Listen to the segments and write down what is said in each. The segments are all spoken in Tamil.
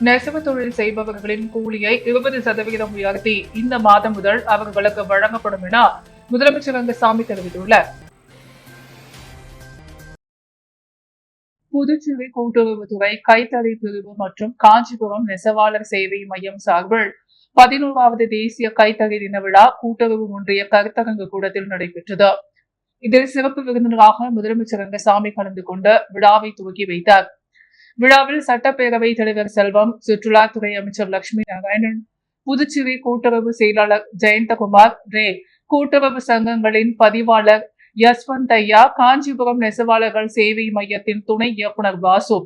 நெசவு தொழில் செய்பவர்களின் கூலியை 20% உயர்த்தி இந்த மாதம் முதல் அவர்களுக்கு வழங்கப்படும் என முதலமைச்சர் ரங்கசாமி தெரிவித்துள்ளார். புதுச்சேரி கூட்டுறவுத்துறை கைத்தறி பிரிவு மற்றும் காஞ்சிபுரம் நெசவாளர் சேவை மையம் சார்பில் 11வது தேசிய கைத்தறி தின விழா கூட்டுறவு ஒன்றிய கருத்தரங்கு கூடத்தில் நடைபெற்றது. இதில் சிறப்பு விருந்தினராக முதலமைச்சர் ரங்கசாமி கலந்து கொண்டு விழாவை துவக்கி வைத்தார். விழாவில் சட்டப்பேரவைத் தலைவர் செல்வம், சுற்றுலாத்துறை அமைச்சர் லட்சுமி நாராயணன், புதுச்சேரி கூட்டுறவு செயலாளர் ஜெயந்தகுமார், கூட்டுறவு சங்கங்களின் பதிவாளர் யஸ்வந்தையா, காஞ்சிபுரம் நெசவாளர்கள் சேவை மையத்தின் துணை இயக்குநர் வாசு,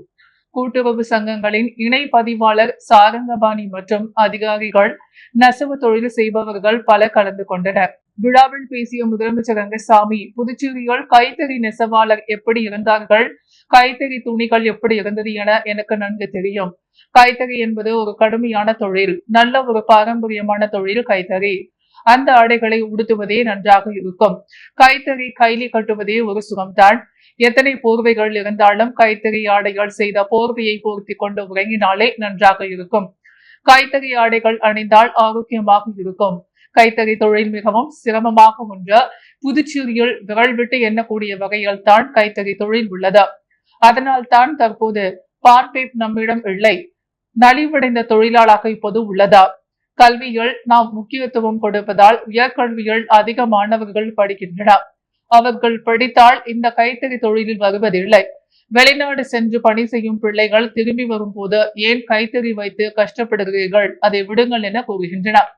கூட்டுறவு சங்கங்களின் இணை பதிவாளர் சாரங்கபாணி மற்றும் அதிகாரிகள், நெசவு தொழில் செய்பவர்கள் பலர் கலந்து கொண்டனர். விழாவில் பேசிய முதலமைச்சர் ரங்கசாமி, புதுச்சேரியில் கைத்தறி நெசவாளர் எப்படி இருந்தார்கள், கைத்தறி துணிகள் எப்படி இருந்தது என எனக்கு நன்கு தெரியும். கைத்தறி என்பது ஒரு கடுமையான தொழில், நல்ல ஒரு பாரம்பரியமான தொழில் கைத்தறி. அந்த ஆடைகளை உடுத்துவதே நன்றாக இருக்கும். கைத்தறி கைலி கட்டுவதே ஒரு சுகம்தான். எத்தனை போர்வைகள் இருந்தாலும் கைத்தறி ஆடைகள் செய்த போர்வையை போர்த்தி கொண்டு உறங்கினாலே நன்றாக இருக்கும். கைத்தறி ஆடைகள் அணிந்தால் ஆரோக்கியமாக இருக்கும். கைத்தறி தொழில் மிகவும் சிரமமாக ஒன்று. புதுச்சேரியில் விரல் விட்டு எண்ணக்கூடிய வகையில் தான் கைத்தறி தொழில் உள்ளது. அதனால் தான் தற்போது பார்பேப் நம்மிடம் இல்லை. நலிவடைந்த தொழிலாளாக இப்போது உள்ளதா? கல்வியில் நாம் முக்கியத்துவம் கொடுப்பதால் உயர்கல்வியில் அதிக மாணவர்கள் படிக்கின்றனர். அவர்கள் படித்தால் இந்த கைத்தறி தொழிலில் வருவதில்லை. வெளிநாடு சென்று பணி செய்யும் பிள்ளைகள் திரும்பி வரும்போது ஏன் கைத்தறி வைத்து கஷ்டப்படுகிறீர்கள், அதை விடுங்கள் என கூறுகின்றனர்.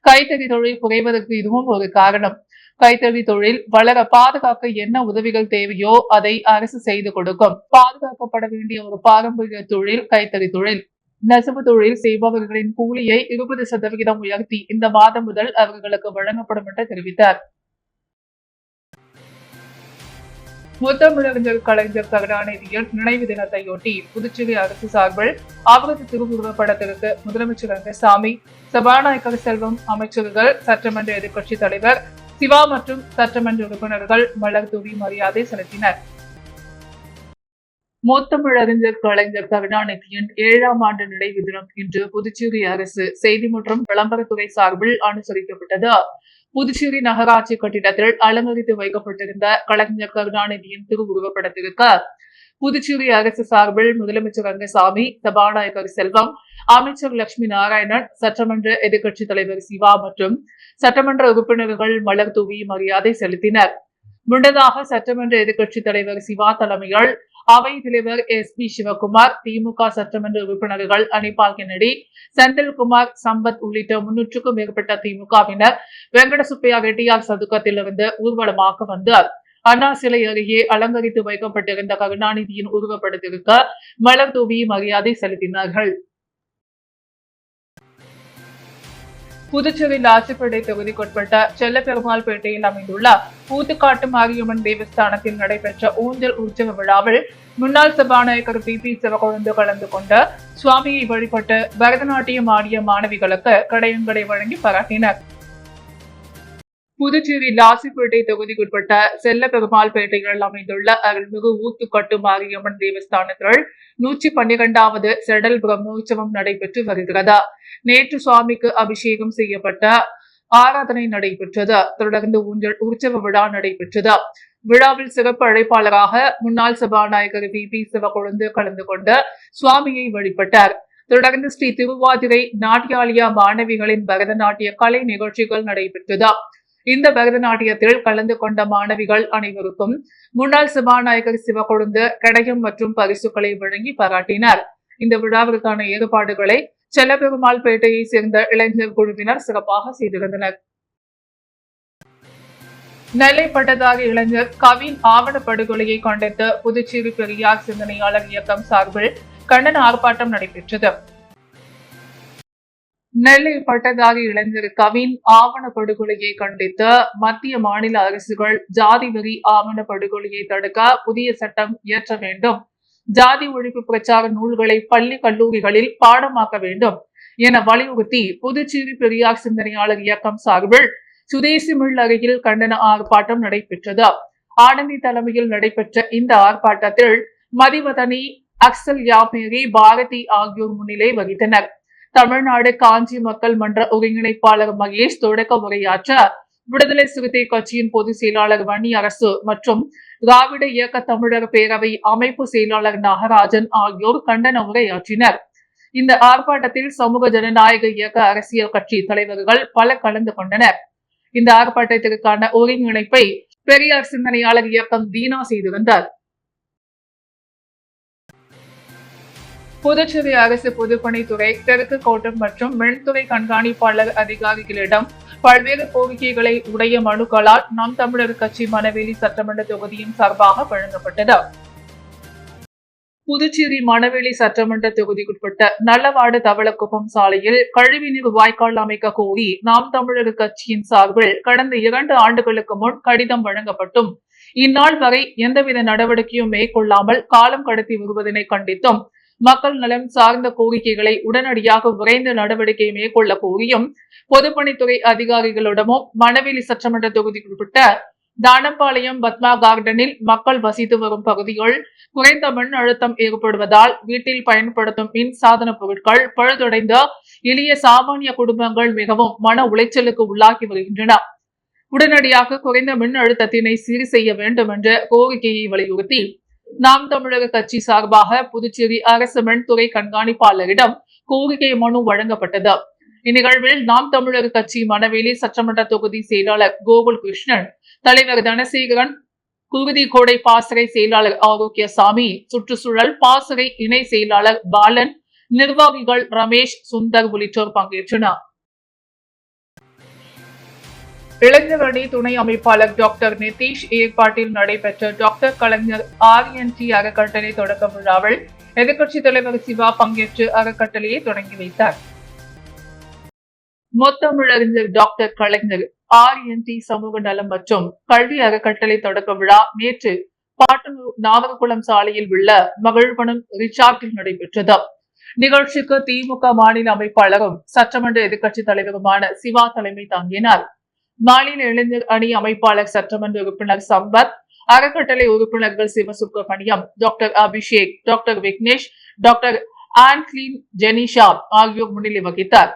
கைத்தறி தொழில் குறைவதற்கு இதுவும் ஒரு காரணம். கைத்தறி தொழில் வளர பாதுகாக்க என்ன உதவிகள் தேவையோ அதை அரசு செய்து கொடுக்கும். பாதுகாக்கப்பட வேண்டிய ஒரு பாரம்பரிய தொழில் கைத்தறி தொழில். நெசவு தொழில் செய்பவர்களின் கூலியை 20% உயர்த்தி இந்த மாதம் முதல் அவர்களுக்கு வழங்கப்படும் என்று தெரிவித்தார். முத்தமிழறிஞர் கலைஞர் கருணாநிதியின் நினைவு தினத்தையொட்டி புதுச்சேரி அரசு சார்பில் அவரது திருவுருவப் படத்திற்கு முதலமைச்சர் ரங்கசாமி, சபாநாயகர் செல்வம், அமைச்சர்கள், சட்டமன்ற எதிர்க்கட்சித் தலைவர் சிவா மற்றும் சட்டமன்ற உறுப்பினர்கள் மலர் தூவி மரியாதை செலுத்தினர். முத்தமிழறிஞர் கலைஞர் கருணாநிதியின் 7ஆம் ஆண்டு நினைவு தினம் இன்று புதுச்சேரி அரசு செய்தி மற்றும் விளம்பரத்துறை சார்பில் அனுசரிக்கப்பட்டது. புதுச்சேரி நகராட்சி கட்டிடத்தில் அலங்கரித்து வைக்கப்பட்டிருந்த கலைஞர் கருணாநிதியின் திருவுருவப்படத்திற்கு புதுச்சேரி அரசு சார்பில் முதலமைச்சர் ரங்கசாமி, சபாநாயகர் செல்வம், அமைச்சர் லட்சுமி நாராயணன், சட்டமன்ற எதிர்க்கட்சித் தலைவர் சிவா மற்றும் சட்டமன்ற உறுப்பினர்கள் மலர் தூவி மரியாதை செலுத்தினர். முன்னதாக சட்டமன்ற எதிர்க்கட்சித் தலைவர் சிவா தலைமையில் அவை தலைவர் SP சிவகுமார், திமுக சட்டமன்ற உறுப்பினர்கள் அனிபால் கென்னடி, செந்தில்குமார், சம்பத் உள்ளிட்ட 300க்கும் மேற்பட்ட திமுகவினர் வெங்கடசுப்பையா ரெட்டியார் சதுக்கத்திலிருந்து ஊர்வலமாக வந்து அண்ணா சிலை அருகே அலங்கரித்து வைக்கப்பட்டிருந்த கருணாநிதியின் உருவப்படத்திற்கு மலர் தூவி மரியாதை செலுத்தினார்கள். புதுச்சேரி லாசிப்பேட்டை தொகுதிக்குட்பட்ட செல்லப்பெருமாள்பேட்டையில் அமைந்துள்ள ஊத்துக்காட்டு மாரியம்மன் தேவஸ்தானத்தில் நடைபெற்ற ஊஞ்சல் உற்சவ விழாவில் முன்னாள் சபாநாயகர் PP சிவக்கொழுந்து கலந்து கொண்டு சுவாமியை வழிபட்டு பரதநாட்டியம் ஆடிய மாணவிகளுக்கு கடையங்களை வழங்கி பாராட்டினர். புதுச்சேரி லாசிப்பேட்டை தொகுதிக்குட்பட்ட செல்லப்பெருமாள்பேட்டையில் அமைந்துள்ள அருள்மிகு ஊத்துக்கட்டு மாரியம்மன் தேவஸ்தானத்தில் 112வது செடல் பிரம்மோற்சவம் நடைபெற்று வருகிறது. நேற்று சுவாமிக்கு அபிஷேகம் செய்யப்பட்ட ஆராதனை நடைபெற்றது. தொடர்ந்து ஊஞ்சல் உற்சவ விழா நடைபெற்றது. விழாவில் சிறப்பு அழைப்பாளராக முன்னாள் சபாநாயகர் PP சிவக்கொழுந்து கலந்து கொண்டு சுவாமியை வழிபட்டார். தொடர்ந்து ஸ்ரீ திருவாதிரை நாட்டியாலயா மாணவிகளின் பரதநாட்டிய கலை நிகழ்ச்சிகள் நடைபெற்றது. இந்த பரதநாட்டியத்தில் கலந்து கொண்ட மாணவிகள் அனைவருக்கும் முன்னாள் சபாநாயகர் சிவக்கொழுந்து கடையம் மற்றும் பரிசுகளை வழங்கி பாராட்டினார். இந்த விழாவிற்கான ஏற்பாடுகளை செல்லப்பெருமாள்பேட்டையை சேர்ந்த இளைஞர் குழுவினர் சிறப்பாக செய்திருந்தனர். நெல்லை பட்டதாரி இளைஞர் கவின் ஆவண படுகொலையை கண்டித்து புதுச்சேரி பெரியார் சிந்தனையாளர் இயக்கம் சார்பில் கண்டன ஆர்ப்பாட்டம் நடைபெற்றது. நெல்லை பட்டதாரி இளைஞர் கவின் ஆவண படுகொலையை கண்டித்து மத்திய மாநில அரசுகள் ஜாதி வெறி ஆவண படுகொலையை தடுக்க புதிய சட்டம் இயற்ற வேண்டும், ஜாதி ஒழிப்பு பிரச்சார நூல்களை பள்ளி கல்லூரிகளில் பாடமாக்க வேண்டும் என வலியுறுத்தி புதுச்சேரி பெரியார் சிந்தனையாளர் இயக்கம் சார்பில் சுதேசி மில் அருகில் கண்டன ஆர்ப்பாட்டம் நடைபெற்றது. ஆனந்தி தலைமையில் நடைபெற்ற இந்த ஆர்ப்பாட்டத்தில் மதிவதனி, அக்சல் யாமேரி, பாரதி ஆகியோர் முன்னிலை வகித்தனர். தமிழ்நாடு காஞ்சி மக்கள் மன்ற ஒருங்கிணைப்பாளர் மகேஷ் தொடக்க உரையாற்ற, விடுதலை சிறுத்தை கட்சியின் பொதுச் செயலாளர் வன்னியரசு மற்றும் திராவிட இயக்க தமிழர் பேரவை அமைப்பு செயலாளர் நாகராஜன் ஆகியோர் கண்டன உரையாற்றினர். இந்த ஆர்ப்பாட்டத்தில் சமூக ஜனநாயக இயக்க அரசியல் கட்சி தலைவர்கள் பலர் கலந்து கொண்டனர். இந்த ஆர்ப்பாட்டத்திற்கான ஒருங்கிணைப்பை பெரியார் சிந்தனையாளர் இயக்கம் தீனா செய்திருந்தார். புதுச்சேரி அரசு பொதுப்பணித்துறை தெற்கு கோட்டம் மற்றும் மின்துறை கண்காணிப்பாளர் அதிகாரிகளிடம் பல்வேறு கோரிக்கைகளை உடைய மனுக்களால் நாம் தமிழர் கட்சி மணவெளி சட்டமன்ற தொகுதியின் சார்பாக வழங்கப்பட்டது. புதுச்சேரி மணவெளி சட்டமன்ற தொகுதிக்குட்பட்ட நல்லவாடு தவளக்குப்பம் சாலையில் கழிவுநீர் வாய்க்கால் அமைக்க கோரி நாம் தமிழர் கட்சியின் சார்பில் கடந்த 2 ஆண்டுகளுக்கு முன் கடிதம் வழங்கப்பட்டும் இந்நாள் வரை எந்தவித நடவடிக்கையும் மேற்கொள்ளாமல் காலம் கடத்தி வருவதனை கண்டித்தும், மக்கள் நலன் சார்ந்த கோரிக்கைகளை உடனடியாக விரைந்து நடவடிக்கை மேற்கொள்ள கோரியும், பொதுப்பணித்துறை அதிகாரிகளிடமும் மணவெளி சட்டமன்ற தொகுதிக்குட்பட்ட தானம்பாளையம் பத்மா கார்டனில் மக்கள் வசித்து வரும் பகுதிகள் குறைந்த மின் அழுத்தம் ஏற்படுவதால் வீட்டில் பயன்படுத்தும் மின் சாதன பொருட்கள் பழுதடைந்த எளிய சாமானிய குடும்பங்கள் மிகவும் மன உளைச்சலுக்கு உள்ளாகி வருகின்றன. உடனடியாக குறைந்த மின் அழுத்தத்தினை சீர் செய்ய வேண்டும் என்ற கோரிக்கையை வலியுறுத்தி நாம் தமிழக கட்சி சார்பாக புதுச்சேரி அரசு மின்துறை கண்காணிப்பாளரிடம் கோரிக்கை மனு வழங்கப்பட்டது. இந்நிகழ்வில் நாம் தமிழர் கட்சி மணவெளி சட்டமன்ற தொகுதி செயலாளர் கோகுல் கிருஷ்ணன், தலைவர் தனசேகரன், குருதி கோடை பாசறை செயலாளர் ஆரோக்கியசாமி, சுற்றுச்சூழல் பாசறை இணை செயலாளர் பாலன், நிர்வாகிகள் ரமேஷ், சுந்தர் உள்ளிட்டோர் பங்கேற்றனர். இளைஞர் அணி துணை அமைப்பாளர் டாக்டர் நிதிஷ் ஏற்பாட்டில் நடைபெற்ற டாக்டர் கலைஞர் RNT அறக்கட்டளை தொடக்க விழாவில் எதிர்க்கட்சித் தலைவர் சிவா பங்கேற்று அறக்கட்டளையை தொடங்கி வைத்தார். முத்தமிழறிஞர் டாக்டர் கலைஞர் RNT சமூக நலம் மற்றும் கல்வி அறக்கட்டளை தொடக்க விழா நேற்று பாட்டனூர் நாகர்குளம் சாலையில் உள்ள மகிழ்வனம் ரிசார்ட்டில் நடைபெற்றது. நிகழ்ச்சிக்கு திமுக மாநில அமைப்பாளரும் சட்டமன்ற எதிர்க்கட்சித் தலைவருமான சிவா தலைமை தாங்கினார். மாநில இளைஞர் அணி அமைப்பாளர் சட்டமன்ற உறுப்பினர் சம்பத், அறக்கட்டளை உறுப்பினர்கள் Sivasubramaniam, doctor Abhishek, doctor Vignesh, doctor ஆன்க்லீன் ஜெனிஷா ஆகியோர் முன்னிலை வகித்தார்.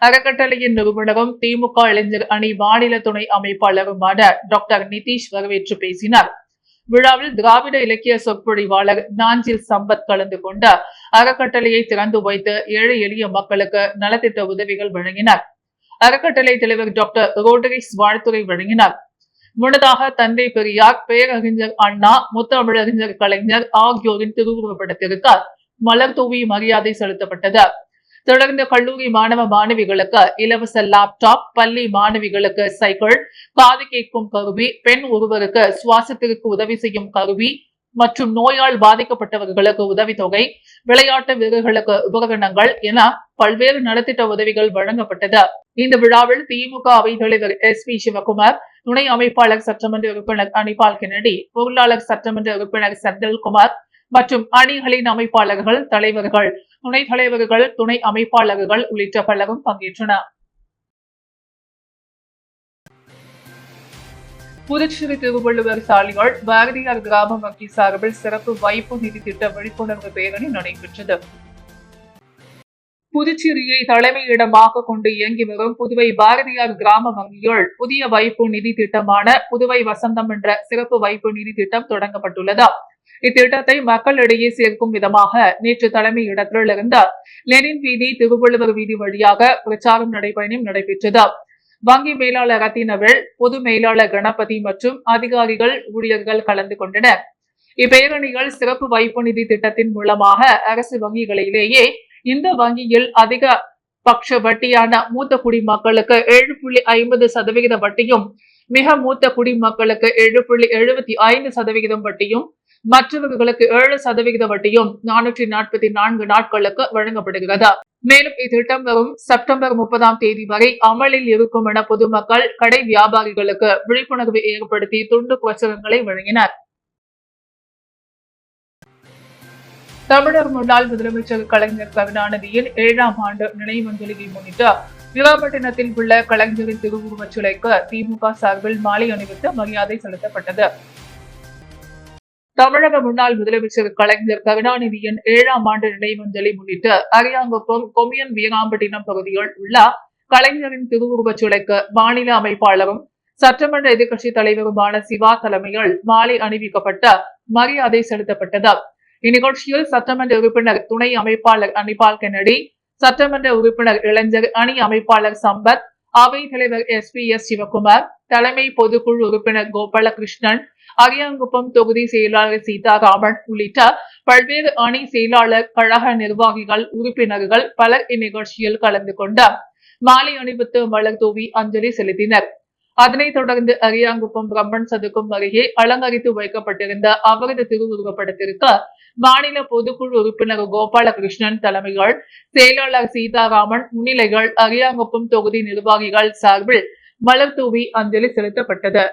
அறக்கட்டளையின் நிறுவனரும் திமுக இளைஞர் அணி மாநில துணை அமைப்பாளருமான டாக்டர் நிதிஷ் வரவேற்று பேசினார். விழாவில் திராவிட இலக்கிய சொற்பொழிவாளர் நாஞ்சில் சம்பத் கலந்து கொண்ட அறக்கட்டளையை திறந்து வைத்து ஏழை எளிய மக்களுக்கு நலத்திட்ட உதவிகள் வழங்கினார். அறக்கட்டளை தலைவர் டாக்டர் ரோட்ரிக்ஸ் வாழ்த்துரை வழங்கினார். முன்னதாக தந்தை பெரியார், பேரறிஞர் அண்ணா, முத்தமிழறிஞர் கலைஞர் ஆகியோரின் திருவுருவப்படத்திற்கு மலர் தூவி மரியாதை செலுத்தப்பட்டது. தொடர்ந்து கல்லூரி மாணவ மாணவிகளுக்கு இலவச லேப்டாப், பள்ளி மாணவிகளுக்கு சைக்கிள், காது கேட்கும் கருவி, பெண் ஒருவருக்கு சுவாசத்திற்கு உதவி செய்யும் கருவி மற்றும் நோயால் பாதிக்கப்பட்டவர்களுக்கு உதவித்தொகை, விளையாட்டு வீரர்களுக்கு உபகரணங்கள் என பல்வேறு நலத்திட்ட உதவிகள் வழங்கப்பட்டது. இந்த விழாவில் திமுக அவைத்தலைவர் SP சிவகுமார், துணை அமைப்பாளர் சட்டமன்ற உறுப்பினர் அனிபால் கென்னடி, பொருளாளர் சட்டமன்ற உறுப்பினர் செந்தில்குமார் மற்றும் அணிகளின் அமைப்பாளர்கள், தலைவர்கள், துணைத் தலைவர்கள், துணை அமைப்பாளர்கள் உள்ளிட்ட பலரும் பங்கேற்றனர். புதுச்சேரி திருவள்ளுவர் சாலையில் பாரதியார் கிராம வங்கி சார்பில் சிறப்பு வைப்பு நிதி திட்ட விழிப்புணர்வு பேரணி நடைபெற்றது. புதுச்சேரியை தலைமையிடமாக கொண்டு இயங்கி வரும் புதுவை பாரதியார் கிராம வங்கியில் புதிய வைப்பு நிதி திட்டமான புதுவை வசந்தம் என்ற சிறப்பு வைப்பு நிதி திட்டம் தொடங்கப்பட்டுள்ளது. இத்திட்டத்தை மக்களிடையே சேர்க்கும் விதமாக நேற்று தலைமையிடத்தில் இருந்த லெனின் வீதி, திருவள்ளுவர் வீதி வழியாக பிரச்சாரம் நடைபயணம் நடைபெற்றது. வங்கி மேலாளர் ரத்தினவேல், பொது மேலாளர் கணபதி மற்றும் அதிகாரிகள், ஊழியர்கள் கலந்து கொண்டனர். இப்பேரணிகள் சிறப்பு வைப்பு நிதி திட்டத்தின் மூலமாக அரசு வங்கிகளிலேயே இந்த வங்கியில் அதிக பட்ச வட்டியான மூத்த குடிமக்களுக்கு 7.50% வட்டியும், மிக மூத்த குடிமக்களுக்கு 7.75% வட்டியும், மற்றவர்களுக்கு 7% வட்டியும் 444 நாட்களுக்கு வழங்கப்படுகிறது. மேலும் இத்திட்டம் வரும் செப்டம்பர் 30ஆம் தேதி வரை அமலில் இருக்கும் என பொதுமக்கள், கடை வியாபாரிகளுக்கு விழிப்புணர்வு ஏற்படுத்தி துண்டு பிரசுரங்களை வழங்கினர். தமிழர் முன்னாள் முதலமைச்சர் கலைஞர் கருணாநிதியின் 7ஆம் ஆண்டு நினைவஞ்சலியை முன்னிட்டு விராப்பட்டினத்தில் உள்ள கலைஞரின் திருவுருவச் சிலைக்கு திமுக சார்பில் மாலை அணிவித்து மரியாதை செலுத்தப்பட்டது. தமிழக முன்னாள் முதலமைச்சர் கலைஞர் கருணாநிதியின் 7ஆம் ஆண்டு நினைவஞ்சலி முன்னிட்டு அரியாங்குப்பம் கொம்யூன் வீராம்பட்டினம் பகுதியில் உள்ள கலைஞரின் திருவுருவச் சிலைக்கு மாநில அமைப்பாளரும் சட்டமன்ற எதிர்க்கட்சித் தலைவருமான சிவா தலைமையில் மாலை அணிவிக்கப்பட்ட மரியாதை செலுத்தப்பட்டது. இந்நிகழ்ச்சியில் சட்டமன்ற உறுப்பினர் துணை அமைப்பாளர் அனிபால் கென்னடி, சட்டமன்ற உறுப்பினர் இளைஞர் அணி அமைப்பாளர் சம்பத், அவைத் தலைவர் SPS சிவகுமார், தலைமை பொதுக்குழு உறுப்பினர் கோபாலகிருஷ்ணன், அரியாங்குப்பம் தொகுதி செயலாளர் சீதாராமன் உள்ளிட்ட பல்வேறு அணி செயலாளர், கழக நிர்வாகிகள், உறுப்பினர்கள் பலர் இந்நிகழ்ச்சியில் கலந்து கொண்டு மாலை அணிவித்து மலர் தூவி அஞ்சலி செலுத்தினர். அதனைத் தொடர்ந்து அரியாங்குப்பம் பிரம்மன் சதுக்கம் அருகே அலங்கரித்து வைக்கப்பட்டிருந்த அவரது திருவுருவப்படத்திற்கு மாநில பொதுக்குழு உறுப்பினர் கோபாலகிருஷ்ணன் தலைமையில் செயலாளர் சீதாராமன் முன்னிலைகள் அரியாங்குப்பம் தொகுதி நிர்வாகிகள் சார்பில் மலர் தூவி அஞ்சலி செலுத்தப்பட்டது.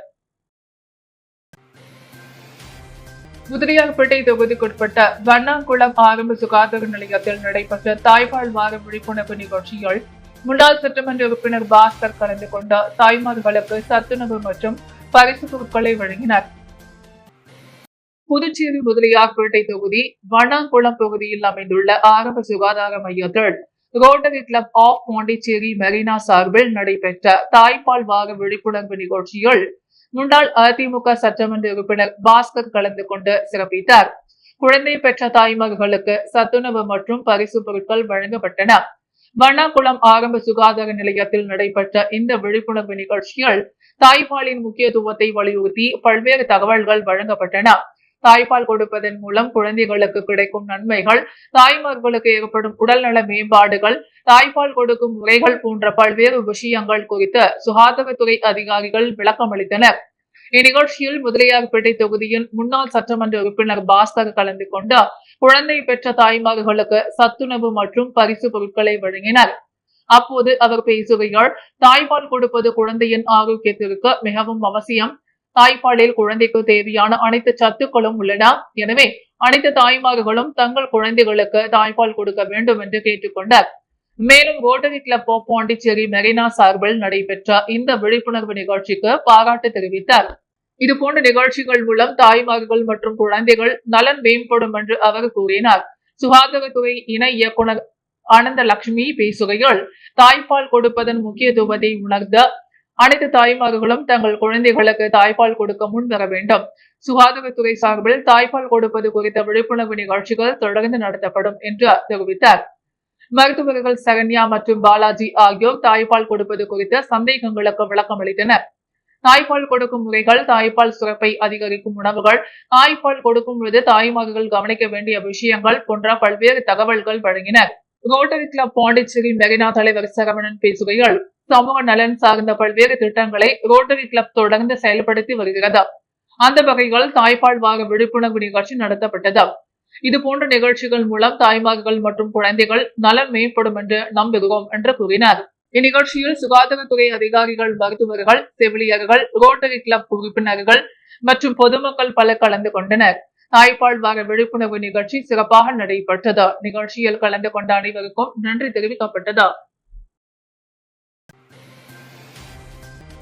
முதலியார்பேட்டை தொகுதிக்குட்பட்ட வண்ணாங்குளம் ஆரம்ப சுகாதார நிலையத்தில் நடைபெற்ற தாய்ப்பால் வார விழிப்புணர்வு நிகழ்ச்சியில் முன்னாள் சட்டமன்ற உறுப்பினர் பாஸ்கர் கலந்து கொண்ட தாய்மார்களுக்கு சத்துணவு மற்றும் பரிசு பொருட்களை வழங்கினார். புதுச்சேரி முதலியார்பேட்டை தொகுதி வண்ணாங்குளம் பகுதியில் அமைந்துள்ள ஆரம்ப சுகாதார மையத்தில் rotary club of Pondicherry marina சார்பில் நடைபெற்ற தாய்ப்பால் வார விழிப்புணர்வு நிகழ்ச்சியில் முன்னாள் அதிமுக சட்டமன்ற உறுப்பினர் பாஸ்கர் கலந்து கொண்டு சிறப்பித்தார். குழந்தை பெற்ற தாய்மார்களுக்கு சத்துணவு மற்றும் பரிசு பொருட்கள் வழங்கப்பட்டன. வண்ணாங்குளம் ஆரம்ப சுகாதார நிலையத்தில் நடைபெற்ற இந்த விழிப்புணர்வு நிகழ்ச்சியில் தாய்ப்பாலின் முக்கியத்துவத்தை வலியுறுத்தி பல்வேறு தகவல்கள் வழங்கப்பட்டன. தாய்ப்பால் கொடுப்பதன் மூலம் குழந்தைகளுக்கு கிடைக்கும் நன்மைகள், தாய்மார்களுக்கு ஏற்படும் உடல்நல மேம்பாடுகள், தாய்ப்பால் கொடுக்கும் முறைகள் போன்ற பல்வேறு விஷயங்கள் குறித்து சுகாதாரத்துறை அதிகாரிகள் விளக்கமளித்தனர். இந்நிகழ்ச்சியில் முதலியார்பேட்டை தொகுதியின் முன்னாள் சட்டமன்ற உறுப்பினர் பாஸ்கர் கலந்து கொண்டு குழந்தை பெற்ற தாய்மார்களுக்கு சத்துணவு மற்றும் பரிசு பொருட்களை வழங்கினார். அப்போது அவர் பேசுகையில், தாய்ப்பால் கொடுப்பது குழந்தையின் ஆரோக்கியத்திற்கு மிகவும் அவசியம். தாய்ப்பாலில் குழந்தைக்கு தேவையான அனைத்து சத்துக்களும் உள்ளன. எனவே அனைத்து தாய்மார்களும் தங்கள் குழந்தைகளுக்கு தாய்ப்பால் கொடுக்க வேண்டும் என்று கேட்டுக்கொண்டார். மேலும் rotary club of Pondicherry marina சார்பில் நடைபெற்ற இந்த விழிப்புணர்வு நிகழ்ச்சிக்கு பாராட்டு தெரிவித்தார். இதுபோன்ற நிகழ்ச்சிகள் மூலம் தாய்மார்கள் மற்றும் குழந்தைகள் நலன் மேம்படும் என்று அவர் கூறினார். சுகாதாரத்துறை இணை இயக்குநர் ஆனந்த லட்சுமி பேசுகையில், தாய்ப்பால் கொடுப்பதன் முக்கியத்துவத்தை உணர்ந்த அனைத்து தாய்மார்களும் தங்கள் குழந்தைகளுக்கு தாய்ப்பால் கொடுக்க முன் வர வேண்டும். சுகாதாரத்துறை சார்பில் தாய்ப்பால் கொடுப்பது குறித்த விழிப்புணர்வு நிகழ்ச்சிகள் தொடர்ந்து நடத்தப்படும் என்று தெரிவித்தார். மருத்துவர்கள் சரண்யா மற்றும் பாலாஜி ஆகியோர் தாய்ப்பால் கொடுப்பது குறித்த சந்தேகங்களுக்கு விளக்கம் அளித்தனர். தாய்ப்பால் கொடுக்கும் முறைகள், தாய்ப்பால் சுரப்பை அதிகரிக்கும் உணவுகள், தாய்ப்பால் கொடுக்கும் பொழுது தாய்மார்கள் கவனிக்க வேண்டிய விஷயங்கள் போன்ற பல்வேறு தகவல்கள் வழங்கினர். ரோட்டரி கிளப் பாண்டிச்சேரி மெரினா தலைவர் சரவணன் பேசுகையில், சமூக நலன் சார்ந்த பல்வேறு திட்டங்களை ரோட்டரி கிளப் தொடர்ந்து செயல்படுத்தி வருகிறது. அந்த வகையில் தாய்ப்பால் வார விழிப்புணர்வு நிகழ்ச்சி நடத்தப்பட்டது. இதுபோன்ற நிகழ்ச்சிகள் மூலம் தாய்மார்கள் மற்றும் குழந்தைகள் நலன் மேம்படும் என்று நம்புகிறோம் என்று கூறினார். இந்நிகழ்ச்சியில் சுகாதாரத்துறை அதிகாரிகள், மருத்துவர்கள், செவிலியர்கள், ரோட்டரி கிளப் உறுப்பினர்கள் மற்றும் பொதுமக்கள் பலர் கலந்து கொண்டனர். தாய்ப்பால் வார விழிப்புணர்வு நிகழ்ச்சி சிறப்பாக நடைபெற்றது. நிகழ்ச்சியில் கலந்து கொண்ட அனைவருக்கும் நன்றி தெரிவிக்கப்பட்டது.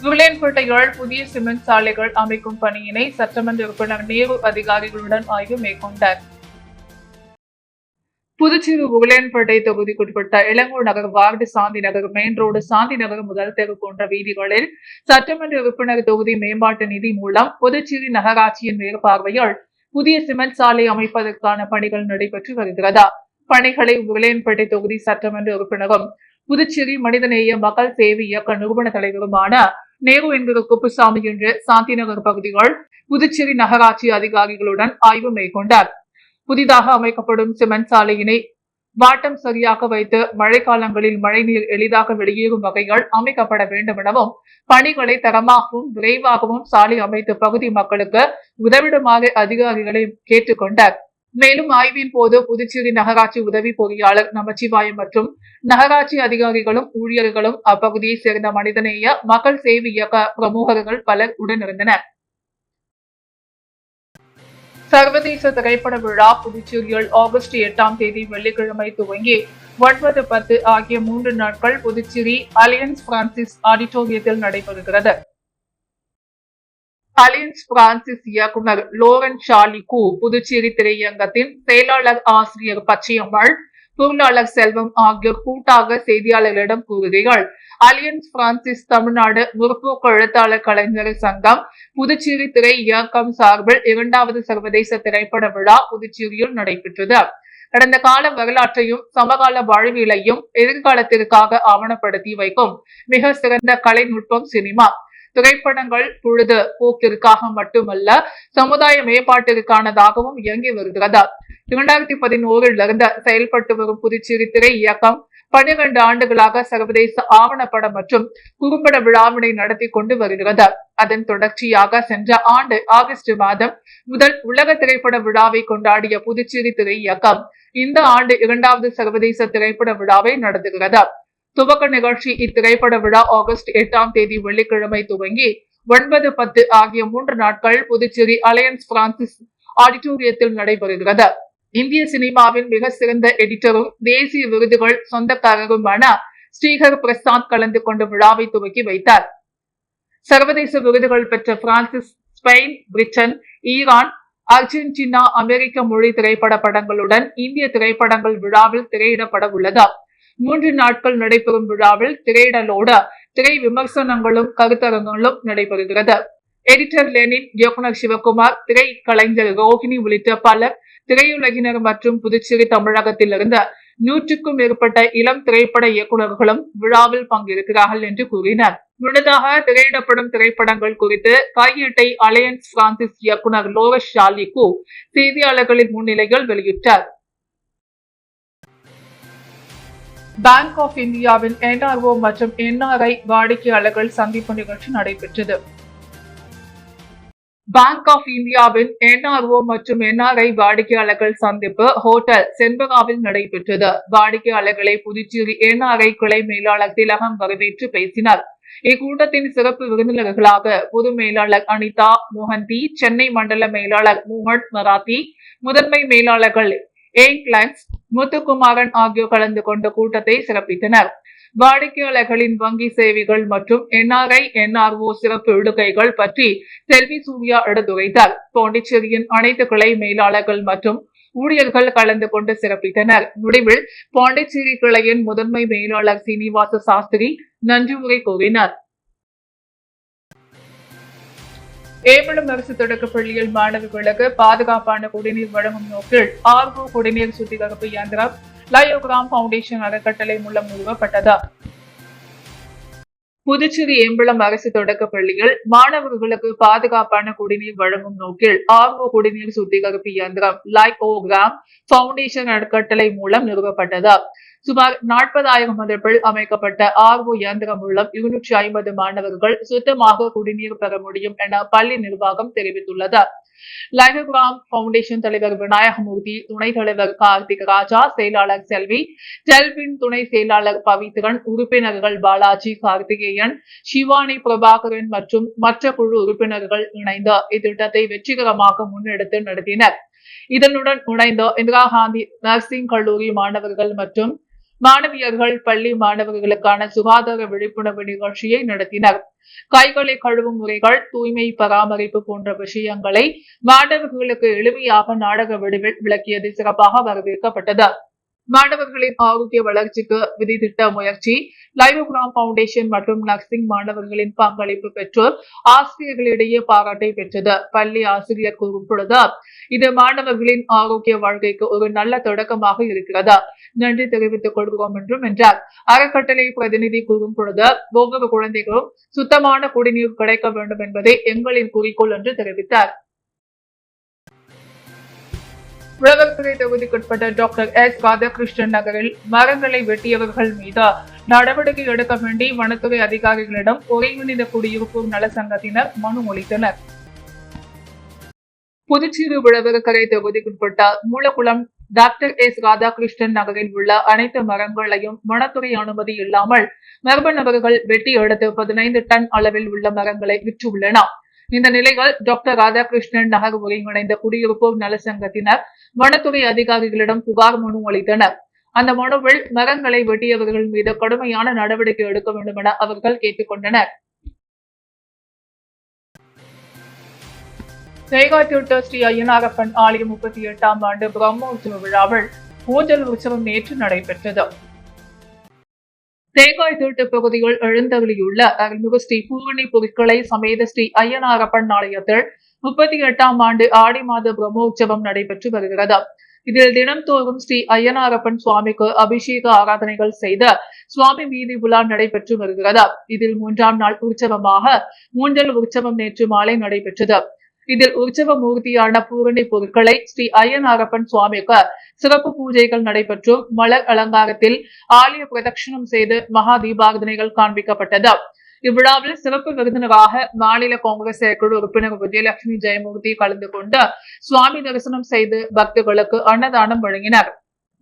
வில்லியன்பேட்டையில் புதிய சிமெண்ட் சாலைகள் அமைக்கும் பணியினை சட்டமன்ற உறுப்பினர் நேரு அதிகாரிகளுடன் ஆய்வு மேற்கொண்டார். புதுச்சேரி வில்லியன்பேட்டை தொகுதிக்குட்பட்ட இளங்கோ நகர் வார்டு, சாந்தி நகர், மெயின் ரோடு, சாந்தி நகர், முதல் தெரு போன்ற வீதிகளில் சட்டமன்ற உறுப்பினர் தொகுதி மேம்பாட்டு நிதி மூலம் புதுச்சேரி நகராட்சியின் மேற்பார்வையில் புதிய சிமெண்ட் சாலை அமைப்பதற்கான பணிகள் நடைபெற்று வருகிறது. பணிகளை வில்லியன்பேட்டை தொகுதி சட்டமன்ற உறுப்பினரும் புதுச்சேரி மனிதநேய மக்கள் சேவை இயக்க நிறுவன தலைவருமான நேரு என்கிற குப்புசாமி என்று சாந்தி நகர் பகுதிகள் புதுச்சேரி நகராட்சி அதிகாரிகளுடன் ஆய்வு மேற்கொண்டார். புதிதாக அமைக்கப்படும் சிமெண்ட் சாலையினை வாட்டம் சரியாக வைத்து மழைக்காலங்களில் மழைநீர் எளிதாக வெளியேறும் வகைகள் அமைக்கப்பட வேண்டும் எனவும், பணிகளை தரமாகவும் விரைவாகவும் சாலை அமைத்து பகுதி மக்களுக்கு உதவிடுமாறு அதிகாரிகளை கேட்டுக்கொண்டார். மேலும் ஆய்வின் போது புதுச்சேரி நகராட்சி உதவி பொறியாளர் நமச்சிவாயம் மற்றும் நகராட்சி அதிகாரிகளும் ஊழியர்களும் அப்பகுதியை சேர்ந்த மனிதநேய மக்கள் சேவை இயக்க பிரமுகர்கள் பலர் உடனிருந்தனர். சர்வதேச திரைப்பட விழா புதுச்சேரியில் ஆகஸ்ட் 8ஆம் தேதி வெள்ளிக்கிழமை துவங்கி 9, 10 ஆகிய 3 நாட்கள் புதுச்சேரி அலியன்ஸ் பிரான்சிஸ் ஆடிட்டோரியத்தில் நடைபெறுகிறது. அலியன்ஸ் பிரான்சிஸ் இயக்குனர் லோரன் ஷாலிகு, புதுச்சேரி திரையரங்கத்தின் செயலாளர் ஆசிரியர் பச்சையம்மாள், பொருளாளர் செல்வம் ஆகியோர் கூட்டாக செய்தியாளர்களிடம் கூறுகையில், அலியன்ஸ் பிரான்சிஸ் தமிழ்நாடு முற்போக்கு எழுத்தாளர் கலைஞர் சங்கம் புதுச்சேரி திரை இயக்கம் சார்பில் 2வது சர்வதேச திரைப்பட விழா புதுச்சேரியில் நடைபெற்றது. கடந்த கால வரலாற்றையும் சமகால வாழ்வியலையும் எதிர்காலத்திற்காக ஆவணப்படுத்தி வைக்கும் மிக சிறந்த கலைநுட்பம் சினிமா. திரைப்படங்கள் பொழுது போக்கிற்காக மட்டுமல்ல, சமுதாய மேம்பாட்டிற்கானதாகவும் இயங்கி வருகிறது. 2011 செயல்பட்டு வரும் புதுச்சேரி திரை இயக்கம் 12 ஆண்டுகளாக சர்வதேச ஆவணப்பட மற்றும் குறும்பட விழாவினை நடத்தி கொண்டு வருகிறது. அதன் தொடர்ச்சியாக சென்ற ஆண்டு ஆகஸ்ட் மாதம் முதல் உலக திரைப்பட விழாவை கொண்டாடிய புதுச்சேரி திரை இயக்கம் இந்த ஆண்டு 2வது சர்வதேச திரைப்பட விழாவை நடத்துகிறது. துவக்க நிகழ்ச்சி இத்திரைப்பட விழா ஆகஸ்ட் 8ஆம் தேதி வெள்ளிக்கிழமை துவங்கி 9, 10 ஆகிய 3 நாட்கள் புதுச்சேரி அலையன்ஸ் பிரான்சிஸ் ஆடிட்டோரியத்தில் நடைபெறுகிறது. இந்திய சினிமாவின் மிக சிறந்த எடிட்டரும் தேசிய விருதுகள் சொந்தக்காரருமான ஸ்ரீஹர் பிரசாத் கலந்து கொண்டு விழாவை துவக்கி வைத்தார். சர்வதேச விருதுகள் பெற்ற பிரான்சிஸ் ஸ்பெயின், பிரிட்டன், ஈரான், அர்ஜென்டினா, அமெரிக்க மொழி திரைப்பட படங்களுடன் இந்திய திரைப்படங்கள் விழாவில் திரையிடப்பட உள்ளது. 3 நாட்கள் நடைபெறும் விழாவில் திரையிடலோடு திரை விமர்சனங்களும் கருத்தரங்களும் நடைபெறுகிறது. எடிட்டர் லெனின், இயக்குனர் சிவகுமார், திரை கலைஞர் ரோஹிணி உள்ளிட்ட பலர், திரையுலகினர் மற்றும் புதுச்சேரி தமிழகத்திலிருந்து 100க்கும் மேற்பட்ட இளம் திரைப்பட இயக்குநர்களும் விழாவில் பங்கேற்கிறார்கள் என்று கூறினர். முன்னதாக திரையிடப்படும் திரைப்படங்கள் குறித்து கையேட்டை அலையன்ஸ் பிரான்சிஸ் இயக்குனர் லோரன் ஷாலிகு செய்தியாளர்களின் முன்னிலையில் வெளியிட்டார். பேங்க் ஆப் இந்தியாவின் NRO மற்றும் NRI வாடிக்கையாளர்கள் சந்திப்பு நிகழ்ச்சி நடைபெற்றது. பேங்க் ஆப் இந்தியாவின் NRO மற்றும் NRI வாடிக்கையாளர்கள் சந்திப்பு ஹோட்டல் செண்பகாவில் நடைபெற்றது. வாடிக்கையாளர்களை புதுச்சேரி NRI கிளை மேலாளர் திலகம் வரவேற்று பேசினார். இக்கூட்டத்தின் சிறப்பு விருந்தினர்களாக பொது மேலாளர் அனிதா மோகந்தி, சென்னை மண்டல மேலாளர் மோகன் மராத்தி, முதன்மை மேலாளர்கள் ஏங்க்லன்ஸ், முத்துக்குமாரன் ஆகியோர் கலந்து கொண்ட கூட்டத்தை சிறப்பித்தனர். வாடிக்கையாளர்களின் வங்கி சேவைகள் மற்றும் NRI NRO சிறப்பு இடுகைகள் பற்றி செல்வி சூர்யா எடுத்துரைத்தார். பாண்டிச்சேரியின் அனைத்து கிளை மேலாளர்கள் மற்றும் ஊழியர்கள் கலந்து கொண்டு சிறப்பித்தனர். முடிவில் பாண்டிச்சேரி கிளையின் முதன்மை மேலாளர் சீனிவாச சாஸ்திரி நன்றி உரை கூறினார். ஏம்பலம் அரசு தொடக்கப் பள்ளியில் மாணவர்களுக்கு பாதுகாப்பான குடிநீர் வழங்கும் நோக்கில் RO குடிநீர் சுத்திகரிப்பு இயந்திரம் லயோகிராம் பவுண்டேஷன் அறக்கட்டளை மூலம் நிறுவப்பட்டது. புதுச்சேரி ஏம்பலம் அரசு தொடக்கப் பள்ளியில் மாணவர்களுக்கு பாதுகாப்பான குடிநீர் வழங்கும் நோக்கில் RO குடிநீர் சுத்திகரிப்பு இயந்திரம் லயோகிராம் பவுண்டேஷன் அறக்கட்டளை மூலம் நிறுவப்பட்டது. சுமார் 40,000 மதிப்பில் அமைக்கப்பட்ட RO இயந்திரம் மூலம் 250 மாணவர்கள் சுத்தமாக குடிநீர் பெற முடியும் என பள்ளி நிர்வாகம் தெரிவித்துள்ளது. லயோகிராம் பவுண்டேஷன் தலைவர் விநாயகமூர்த்தி, துணைத் தலைவர் கார்த்திக் ராஜா, செயலாளர் செல்வி, டெல்வின் துணை செயலாளர் பவித்ரன், உறுப்பினர்கள் பாலாஜி, கார்த்திகேயன், சிவானி, பிரபாகரன் மற்றும் மற்ற குழு உறுப்பினர்கள் இணைந்து இத்திட்டத்தை வெற்றிகரமாக முன்னெடுத்து நடத்தினர். இதனுடன் இணைந்த இந்திரா காந்தி நர்சிங் கல்லூரி மாணவர்கள் மற்றும் மாணவியர்கள் பள்ளி மாணவர்களுக்கான சுகாதார விழிப்புணர்வு நிகழ்ச்சியை நடத்தினர். கைகளை கழுவும் முறைகள், தூய்மை பராமரிப்பு போன்ற விஷயங்களை மாணவர்களுக்கு எளிமையாக நாடக வடிவில் விளக்கியது சிறப்பாக வரவேற்கப்பட்டது. மாணவர்களின் ஆரோக்கிய வளர்ச்சிக்கு விதித்திட்ட முயற்சி, லயோகிராம் பவுண்டேஷன் மற்றும் நர்சிங் மாணவர்களின் பங்களிப்பு பெற்றோர் ஆசிரியர்களிடையே பாராட்டை பெற்றது. பள்ளி ஆசிரியர் கூறும் பொழுது, இது மாணவர்களின் ஆரோக்கிய வாழ்க்கைக்கு ஒரு நல்ல தொடக்கமாக இருக்கிறது, நன்றி தெரிவித்துக் கொள்கிறோம் என்றார். அறக்கட்டளை பிரதிநிதி கூறும் பொழுது, ஒவ்வொரு குழந்தைகளும் சுத்தமான குடிநீர் கிடைக்க வேண்டும் என்பதே எங்களின் குறிக்கோள் என்று தெரிவித்தார். உழவர்கரை தொகுதிக்குட்பட்ட டாக்டர் ராதாகிருஷ்ணன் நகரில் மரங்களை வெட்டியவர்கள் மீது நடவடிக்கை எடுக்க வேண்டி வனத்துறை அதிகாரிகளிடம் ஒருங்கிணைந்த குடியிருப்போர் நல சங்கத்தினர் மனு அளித்தனர். புதுச்சேரி உழவர்கரை தொகுதிக்குட்பட்ட மூலக்குளம் டாக்டர் ராதாகிருஷ்ணன் நகரில் உள்ள அனைத்து மரங்களையும் வனத்துறை அனுமதி இல்லாமல் மர்ம நபர்கள் வெட்டி எடுத்து 15 டன் அளவில் உள்ள மரங்களை விற்றுள்ளன. இந்த நிலையில் டாக்டர் ராதாகிருஷ்ணன் நகர் ஒருங்கிணைந்த குடியிருப்போர் நல சங்கத்தினர் வனத்துறை அதிகாரிகளிடம் புகார் மனு அளித்தனர். அந்த மனுவில் மரங்களை வெட்டியவர்கள் மீது கடுமையான நடவடிக்கை எடுக்க வேண்டும் என அவர்கள் கேட்டுக் கொண்டனர். தேங்காய்த்திட்ட ஸ்ரீ ஐயனாரப்பன் ஆலய 38ஆம் ஆண்டு பிரம்மோற்சவ விழாவில் ஊஞ்சல் உற்சவம் நேற்று நடைபெற்றது. தேங்காய்த்திட்டு பகுதியில் எழுந்தருளியுள்ள அருள்மிகு ஸ்ரீ பூரணி பொருட்களை சமேத ஸ்ரீ ஐயனாரப்பன் ஆலயத்தில் 38ஆம் ஆண்டு ஆடி மாத பிரம்மோற்சவம் நடைபெற்று வருகிறது. இதில் தினம்தோறும் ஸ்ரீ ஐயனாரப்பன் சுவாமிக்கு அபிஷேக ஆராதனைகள் செய்த சுவாமி வீதி விழா நடைபெற்று வருகிறது. இதில் 3ஆம் நாள் உற்சவமாக ஊஞ்சல் உற்சவம் நேற்று மாலை நடைபெற்றது. இதில் உற்சவ மூர்த்தியான பூரணி பொருட்களை ஸ்ரீ ஐயனாரப்பன் சுவாமிக்கு சிறப்பு பூஜைகள் நடைபெற்று மலர் அலங்காரத்தில் ஆலய பிரதட்சணம் செய்து மகா தீபாரதனைகள் காண்பிக்கப்பட்டது. இவ்விழாவில் சிறப்பு விருந்தினராக மாநில காங்கிரஸ் செயற்குழு உறுப்பினர் விஜயலட்சுமி ஜெயமூர்த்தி கலந்து கொண்டு சுவாமி தரிசனம் செய்து பக்தர்களுக்கு அன்னதானம் வழங்கினார்.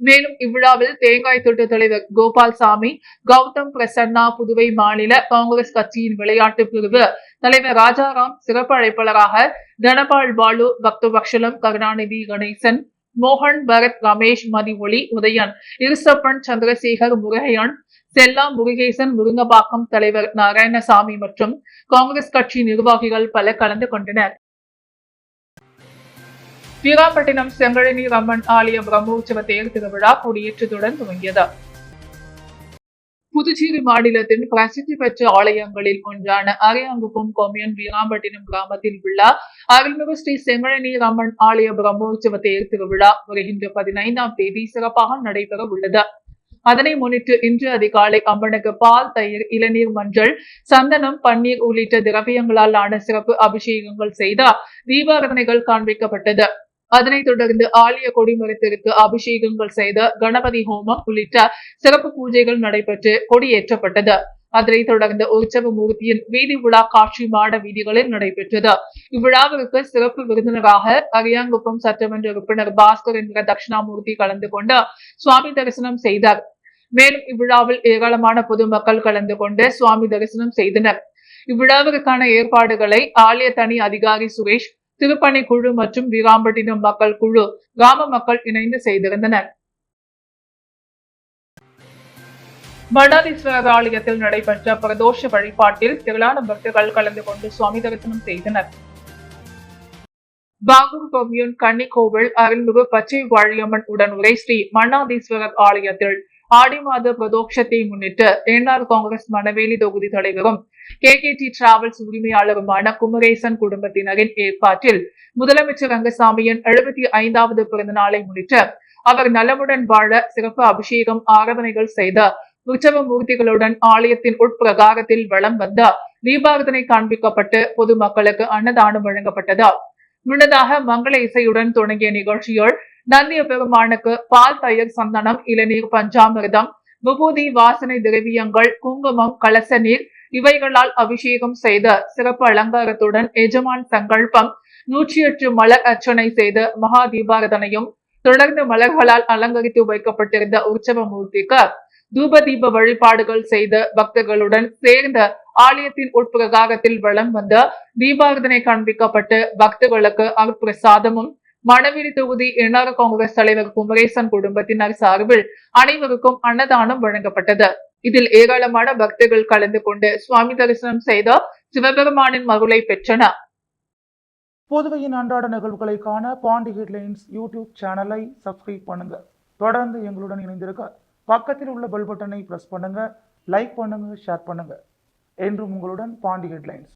மேலும் இவ்விழாவில் தேங்காய் தொட்டு தலைவர் கோபால்சாமி, கௌதம் பிரசன்னா, புதுவை மாநில காங்கிரஸ் கட்சியின் விளையாட்டு பிரிவு தலைவர் ராஜாராம், சிறப்பு அழைப்பாளராக தனபால் பாலு, பக்தவக்ஷலம், கருணாநிதி, கணேசன், மோகன், பரத், ரமேஷ், மதிமொழி, உதயன், இருசப்பன், சந்திரசேகர், முருகையன், செல்லா, முருகேசன், முருங்கபாக்கம் தலைவர் நாராயணசாமி மற்றும் காங்கிரஸ் கட்சி நிர்வாகிகள் பலர் கலந்து கொண்டனர். வீராம்பட்டினம் செங்கழநீர் அம்மன் ஆலய பிரம்மோற்சவ தேர் திருவிழா கொடியேற்றத்துடன் துவங்கியது. புதுச்சேரி மாநிலத்தின் பிரசித்தி பெற்ற ஆலயங்களில் ஒன்றான அரியாங்குப்பம் கொம்யூன் வீராம்பட்டினம் கிராமத்தில் உள்ள அருள்மிகு ஸ்ரீ செங்கழநீர் அம்மன் ஆலய பிரம்மோற்சவ தேர் திருவிழா வருகின்ற 15ஆம் தேதி சிறப்பாக நடைபெற உள்ளது. அதனை முன்னிட்டு இன்று அதிகாலை அம்மனுக்கு பால், தயிர், இளநீர், மஞ்சள், சந்தனம், பன்னீர் உள்ளிட்ட திரவியங்களால் ஆன சிறப்பு அபிஷேகங்கள் செய்த தீபாரதனைகள் காண்பிக்கப்பட்டது. அதனைத் தொடர்ந்து ஆலய கொடிமரத்திற்கு அபிஷேகங்கள் செய்த கணபதி ஹோமம் உள்ளிட்ட சிறப்பு பூஜைகள் நடைபெற்று கொடியேற்றப்பட்டது. அதனைத் தொடர்ந்து உற்சவ மூர்த்தியின் வீதி விழா காட்சி மாட வீதிகளில் நடைபெற்றது. இவ்விழாவிற்கு சிறப்பு விருந்தினராக அரியாங்குப்பம் சட்டமன்ற உறுப்பினர் பாஸ்கர் என்கிற தட்சிணாமூர்த்தி கலந்து கொண்டு சுவாமி தரிசனம் செய்தார். மேலும் இவ்விழாவில் ஏராளமான பொதுமக்கள் கலந்து கொண்டு சுவாமி தரிசனம் செய்தனர். இவ்விழாவிற்கான ஏற்பாடுகளை ஆலய தனி அதிகாரி சுரேஷ், திருப்பணி குழு மற்றும் வீராம்பட்டினம் மக்கள் குழு, கிராம மக்கள் இணைந்து செய்திருந்தனர். மடாதீஸ்வரர் ஆலயத்தில் நடைபெற்ற பிரதோஷ வழிபாட்டில் திரளான பக்தர்கள் கலந்து கொண்டு சுவாமி தரிசனம் செய்தனர். பாகூர் கொம்யூன் கன்னிக்கோவில் அருள்மிகு பச்சை வாழியம்மன் உடனுரை ஸ்ரீ மன்னாதீஸ்வரர் ஆலயத்தில் ஆடி மாத பிரதோஷத்தை முன்னிட்டு என்ஆர் காங்கிரஸ் மணவேலி தொகுதி தலைவரும் KKT டிராவல்ஸ் உரிமையாளருமான குமரேசன் குடும்பத்தினரின் ஏற்பாட்டில் முதலமைச்சர் ரங்கசாமியின் 75வது பிறந்த நாளை முன்னிட்டு அவர் நலமுடன் வாழ சிறப்பு அபிஷேகம் ஆராதனைகள் செய்த உற்சவ மூர்த்திகளுடன் ஆலயத்தின் உட்பிரகாரத்தில் வலம் வந்த தீபாரதனை காண்பிக்கப்பட்டு பொதுமக்களுக்கு அன்னதானம் வழங்கப்பட்டது. முன்னதாக மங்கள இசையுடன் தொடங்கிய நிகழ்ச்சியில் நந்திய பெருமானுக்கு பால், தயிர், சந்தனம், இளநீர், பஞ்சாமிர்தம், விபூதி, வாசனை திரவியங்கள், குங்குமம், கலச நீர் இவைகளால் அபிஷேகம் செய்த சிறப்பு அலங்காரத்துடன் எஜமான் சங்கல்பம் 108 மலர் அர்ச்சனை செய்த மகா தீபாரதனையும் தொடர்ந்து மலர்களால் அலங்கரித்து வைக்கப்பட்டிருந்த உற்சவ மூர்த்திக்கு தூப தீப வழிபாடுகள் செய்த பக்தர்களுடன் சேர்ந்த ஆலயத்தின் உட்பிரகாரத்தில் வலம் வந்த தீபாரதனை காண்பிக்கப்பட்டு பக்தர்களுக்கு அருட்பிரசாதமும் மணவெளி தொகுதி என்ஆர் காங்கிரஸ் தலைவர் குமரேசன் குடும்பத்தினர் சார்பில் அனைவருக்கும் அன்னதானம் வழங்கப்பட்டது. இதில் ஏராளமான பக்தர்கள் கலந்து கொண்டு சுவாமி தரிசனம் செய்த சிவபெருமானின் மருளை பெற்றனர். புதுவையின் அன்றாட நிகழ்வுகளை காண பாண்டி ஹெட்லைன்ஸ் யூடியூப் சேனலை சப்ஸ்கிரைப் பண்ணுங்க. தொடர்ந்து எங்களுடன் இணைந்திருக்க பக்கத்தில் உள்ள பெல் பட்டனை பிரஸ் பண்ணுங்க, லைக் பண்ணுங்க, ஷேர் பண்ணுங்க. என்றும் உங்களுடன் பாண்டி ஹெட்லைன்ஸ்.